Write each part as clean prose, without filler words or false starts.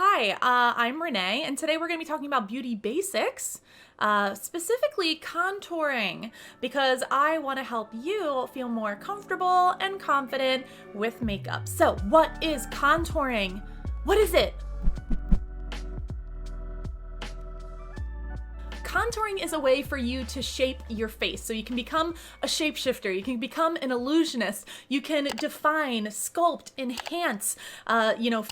Hi, I'm Renee, and today we're going to be talking about beauty basics, specifically contouring, because I want to help you feel more comfortable and confident with makeup. So, what is contouring? What is it? Contouring is a way for you to shape your face. So you can become a shapeshifter, you can become an illusionist, you can define, sculpt, enhance,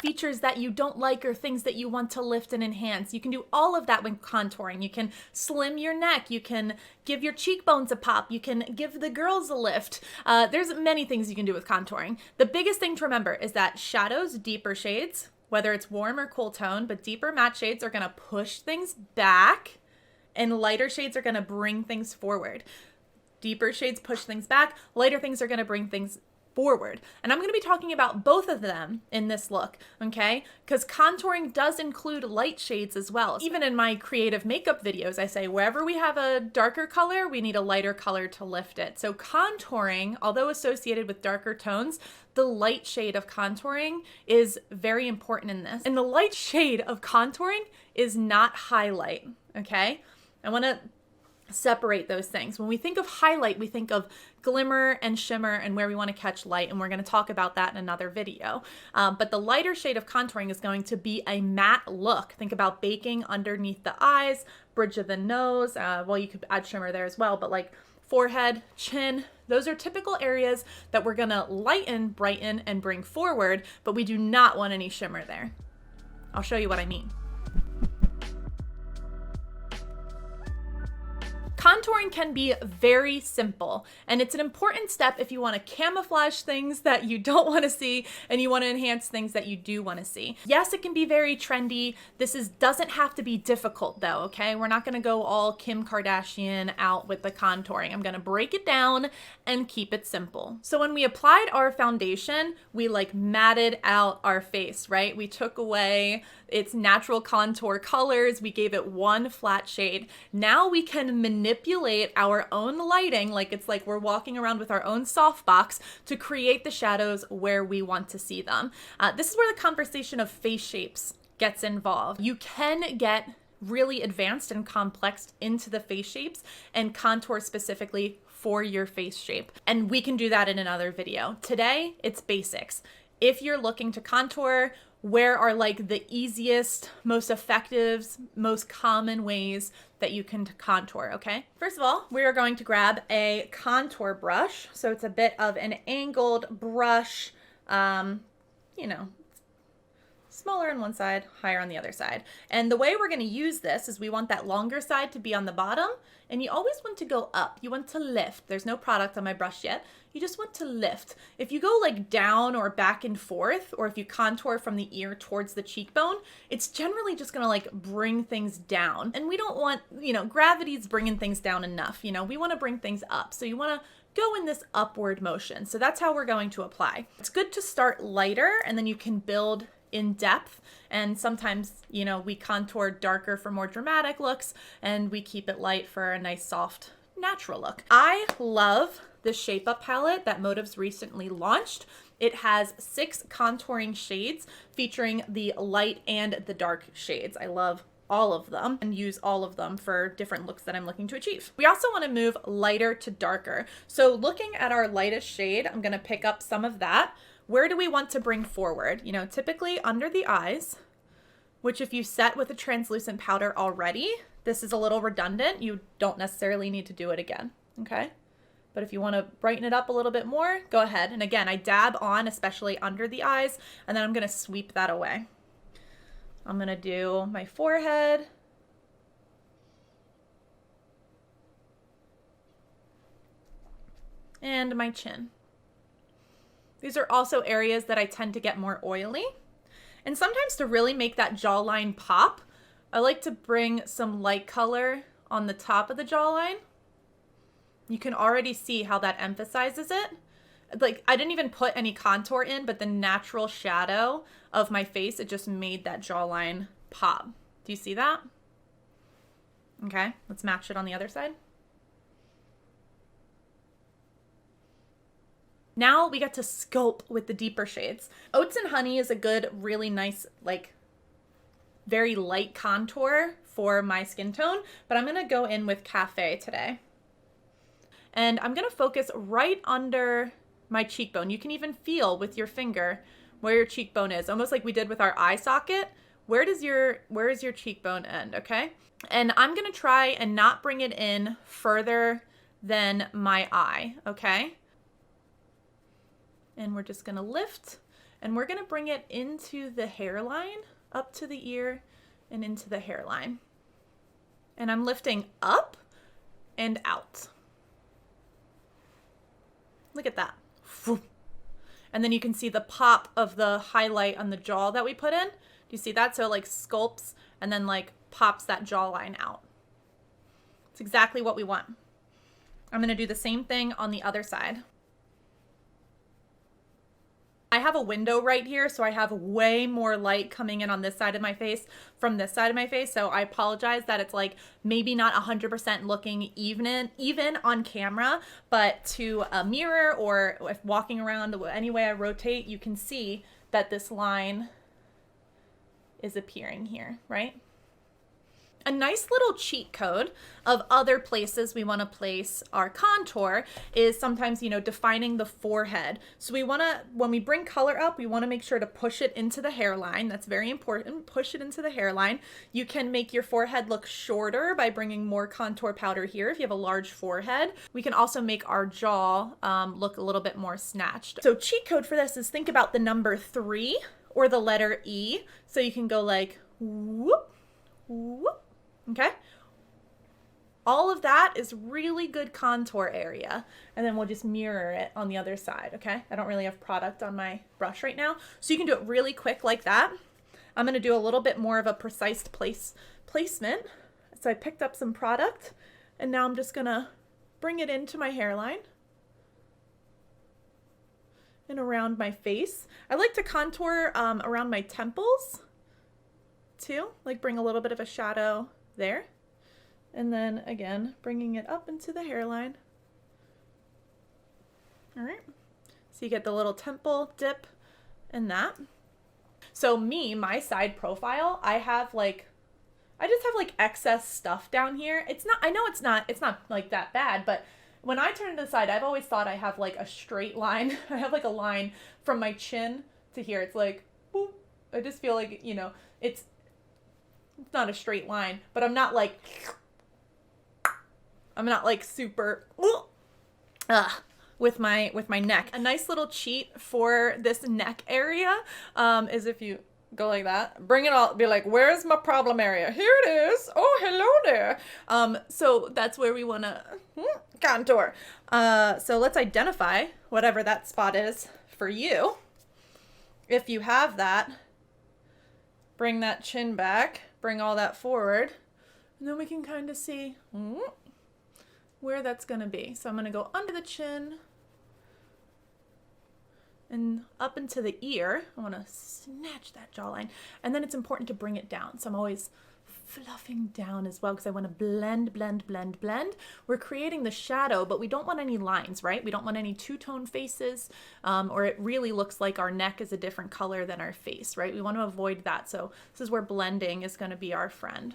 features that you don't like or things that you want to lift and enhance. You can do all of that when contouring. You can slim your neck, you can give your cheekbones a pop, you can give the girls a lift. There's many things you can do with contouring. The biggest thing to remember is that shadows, deeper shades, whether it's warm or cool tone, but deeper matte shades are gonna push things back, and lighter shades are going to bring things forward. Deeper shades push things back, lighter things are going to bring things forward. And I'm going to be talking about both of them in this look, okay? Because contouring does include light shades as well. Even in my creative makeup videos, I say wherever we have a darker color, we need a lighter color to lift it. So contouring, although associated with darker tones, the light shade of contouring is very important in this. And the light shade of contouring is not highlight, okay? I want to separate those things. When we think of highlight, we think of glimmer and shimmer and where we want to catch light, and we're going to talk about that in another video. But the lighter shade of contouring is going to be a matte look. Think about baking underneath the eyes, bridge of the nose. Well, you could add shimmer there as well, but like forehead, chin, those are typical areas that we're going to lighten, brighten, and bring forward, but we do not want any shimmer there. I'll show you what I mean. Contouring can be very simple, and it's an important step if you want to camouflage things that you don't want to see and you want to enhance things that you do want to see. Yes, it can be very trendy. Doesn't have to be difficult though, okay? We're not going to go all Kim Kardashian out with the contouring. I'm going to break it down and keep it simple. So when we applied our foundation, we like matted out our face, right? We took away its natural contour colors. We gave it one flat shade. Now we can manipulate our own lighting, like it's like we're walking around with our own softbox to create the shadows where we want to see them. This is where the conversation of face shapes gets involved. You can get really advanced and complex into the face shapes and contour specifically for your face shape. And we can do that in another video. Today, it's basics. If you're looking to contour, where are like the easiest, most effective, most common ways that you can contour, okay? First of all, we are going to grab a contour brush. So it's a bit of an angled brush, smaller on one side, higher on the other side. And the way we're going to use this is we want that longer side to be on the bottom, and you always want to go up. You want to lift. There's no product on my brush yet. You just want to lift. If you go like down or back and forth, or if you contour from the ear towards the cheekbone, it's generally just going to like bring things down. And we don't want, gravity's bringing things down enough. We want to bring things up. So you want to go in this upward motion. So that's how we're going to apply. It's good to start lighter, and then you can build in depth. And sometimes, we contour darker for more dramatic looks, and we keep it light for a nice, soft, natural look. I love the Shape Up palette that Motives recently launched. It has 6 contouring shades featuring the light and the dark shades. I love all of them and use all of them for different looks that I'm looking to achieve. We also want to move lighter to darker. So looking at our lightest shade, I'm going to pick up some of that. Where do we want to bring forward? Typically under the eyes, which if you set with a translucent powder already, this is a little redundant. You don't necessarily need to do it again, okay? But if you want to brighten it up a little bit more, go ahead. And again, I dab on, especially under the eyes, and then I'm going to sweep that away. I'm going to do my forehead. And my chin. These are also areas that I tend to get more oily. And sometimes to really make that jawline pop, I like to bring some light color on the top of the jawline. You can already see how that emphasizes it. Like, I didn't even put any contour in, but the natural shadow of my face, it just made that jawline pop. Do you see that? Okay, let's match it on the other side. Now we get to sculpt with the deeper shades. Oats and Honey is a good, really nice, like, very light contour for my skin tone, but I'm gonna go in with Cafe today. And I'm gonna focus right under my cheekbone. You can even feel with your finger where your cheekbone is, almost like we did with our eye socket. Where is your cheekbone end, okay? And I'm gonna try and not bring it in further than my eye, okay? And we're just gonna lift, and we're gonna bring it into the hairline, up to the ear and into the hairline. And I'm lifting up and out. Look at that. And then you can see the pop of the highlight on the jaw that we put in. Do you see that? So it like sculpts and then like pops that jawline out. It's exactly what we want. I'm gonna do the same thing on the other side. I have a window right here, so I have way more light coming in on this side of my face from this side of my face. So I apologize that it's like maybe not 100% looking even on camera, but to a mirror or if walking around any way I rotate, you can see that this line is appearing here, right? A nice little cheat code of other places we want to place our contour is sometimes, you know, defining the forehead. So we want to, when we bring color up, we want to make sure to push it into the hairline. That's very important. Push it into the hairline. You can make your forehead look shorter by bringing more contour powder here if you have a large forehead. We can also make our jaw look a little bit more snatched. So cheat code for this is think about the number 3 or the letter E. So you can go like whoop, whoop. Okay, all of that is really good contour area, and then we'll just mirror it on the other side. Okay, I don't really have product on my brush right now, so you can do it really quick like that. I'm going to do a little bit more of a precise placement. So I picked up some product, and now I'm just going to bring it into my hairline and around my face. I like to contour around my temples too, like bring a little bit of a shadow there, and then again bringing it up into the hairline. All right, so you get the little temple dip and that. So my side profile, I just have like excess stuff down here. It's not, I know it's not like that bad, but when I turn to the side, I've always thought I have like a straight line. I have like a line from my chin to here. It's like boop. I just feel like, you know, it's not a straight line, but I'm not like super with my neck. A nice little cheat for this neck area is if you go like that, bring it all, be like, where's my problem area? Here it is. Oh, hello there. So that's where we want to contour. So let's identify whatever that spot is for you. If you have that, bring that chin back. Bring all that forward, and then we can kind of see where that's going to be. So I'm going to go under the chin and up into the ear. I want to snatch that jawline, and then it's important to bring it down. So I'm always fluffing down as well because I want to blend, blend, blend, blend. We're creating the shadow, but we don't want any lines, right? We don't want any two-tone faces, or it really looks like our neck is a different color than our face, right? We want to avoid that. So this is where blending is going to be our friend.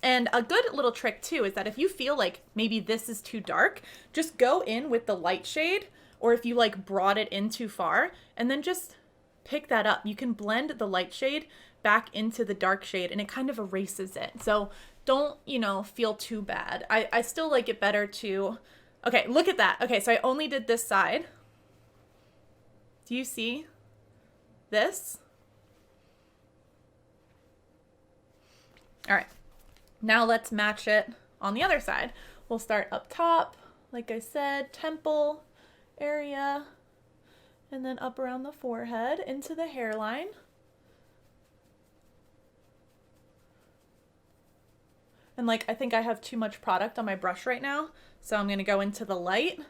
And a good little trick too is that if you feel like maybe this is too dark, just go in with the light shade, or if you like brought it in too far, and then just pick that up. You can blend the light shade back into the dark shade and it kind of erases it. So don't, you know, feel too bad. I still like it better to, okay, look at that. Okay, so I only did this side. Do you see this? All right, now let's match it on the other side. We'll start up top, like I said, temple area, and then up around the forehead into the hairline. And like, I think I have too much product on my brush right now, so I'm gonna go into the light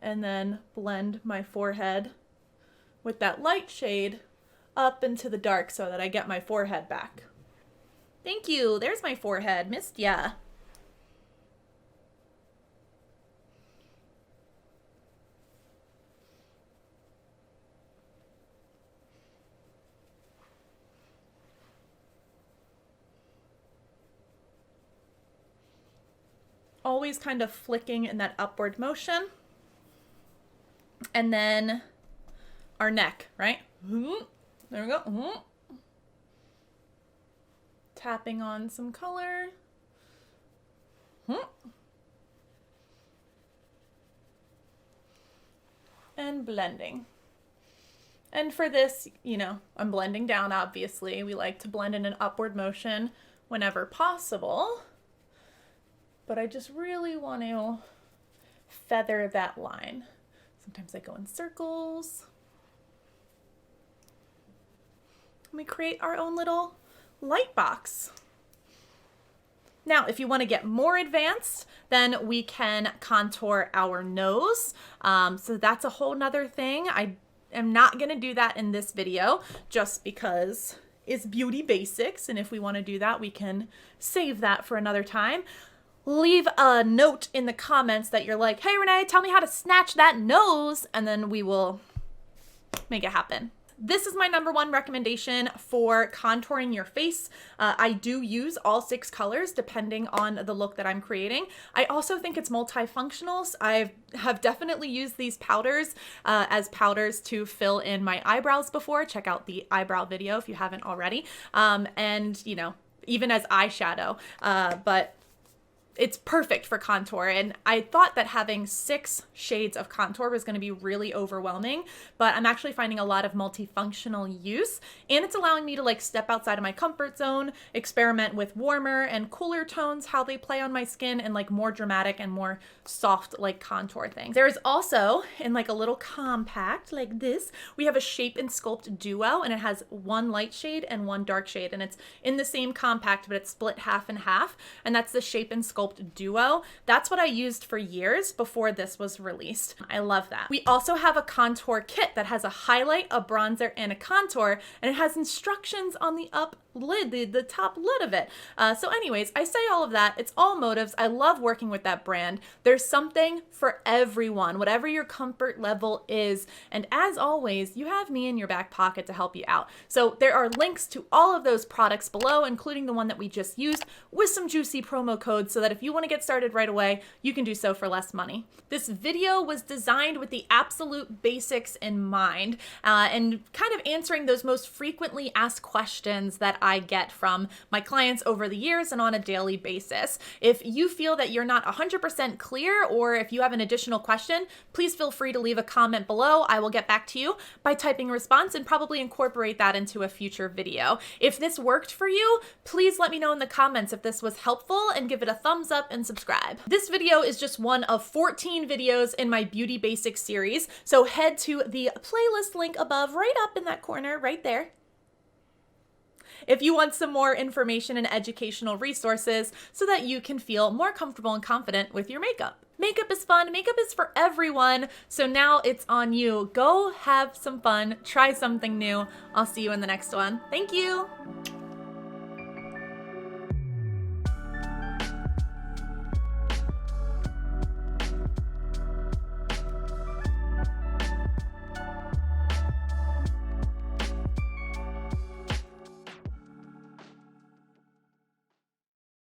and then blend my forehead with that light shade up into the dark so that I get my forehead back. Thank you, there's my forehead, missed ya. always kind of flicking in that upward motion. And then our neck, right? There we go. Tapping on some color. And blending. And for this, you know, I'm blending down, obviously. We like to blend in an upward motion whenever possible. But I just really want to feather that line. Sometimes I go in circles. And we create our own little light box. Now, if you want to get more advanced, then we can contour our nose. So that's a whole nother thing. I am not going to do that in this video just because it's beauty basics. And if we want to do that, we can save that for another time. Leave a note in the comments that you're like, hey, Renee, tell me how to snatch that nose, and then we will make it happen. This is my #1 recommendation for contouring your face. I do use all 6 colors depending on the look that I'm creating. I also think it's multifunctional. I have definitely used these powders as powders to fill in my eyebrows before. Check out the eyebrow video if you haven't already. And, you know, even as eyeshadow. But it's perfect for contour, and I thought that having 6 shades of contour was going to be really overwhelming, but I'm actually finding a lot of multifunctional use, and it's allowing me to like step outside of my comfort zone, experiment with warmer and cooler tones, how they play on my skin, and like more dramatic and more soft like contour things. There is also, in like a little compact like this, we have a Shape and Sculpt Duo, and it has 1 light shade and 1 dark shade, and it's in the same compact, but it's split half and half, and that's the Shape and Sculpt Duo. That's what I used for years before this was released. I love that. We also have a contour kit that has a highlight, a bronzer, and a contour, and it has instructions on the up lid, the top lid of it. So anyways, I say all of that. It's all Motives. I love working with that brand. There's something for everyone, whatever your comfort level is. And as always, you have me in your back pocket to help you out. So there are links to all of those products below, including the one that we just used, with some juicy promo codes so that if you want to get started right away, you can do so for less money. This video was designed with the absolute basics in mind, and kind of answering those most frequently asked questions that I get from my clients over the years and on a daily basis. If you feel that you're not 100% clear, or if you have an additional question, please feel free to leave a comment below. I will get back to you by typing a response and probably incorporate that into a future video. If this worked for you, please let me know in the comments if this was helpful and give it a thumbs up and subscribe. This video is just one of 14 videos in my Beauty Basics series, so head to the playlist link above, right up in that corner, right there, if you want some more information and educational resources so that you can feel more comfortable and confident with your makeup. Makeup is fun, makeup is for everyone, so now it's on you. Go have some fun, try something new. I'll see you in the next one. Thank you.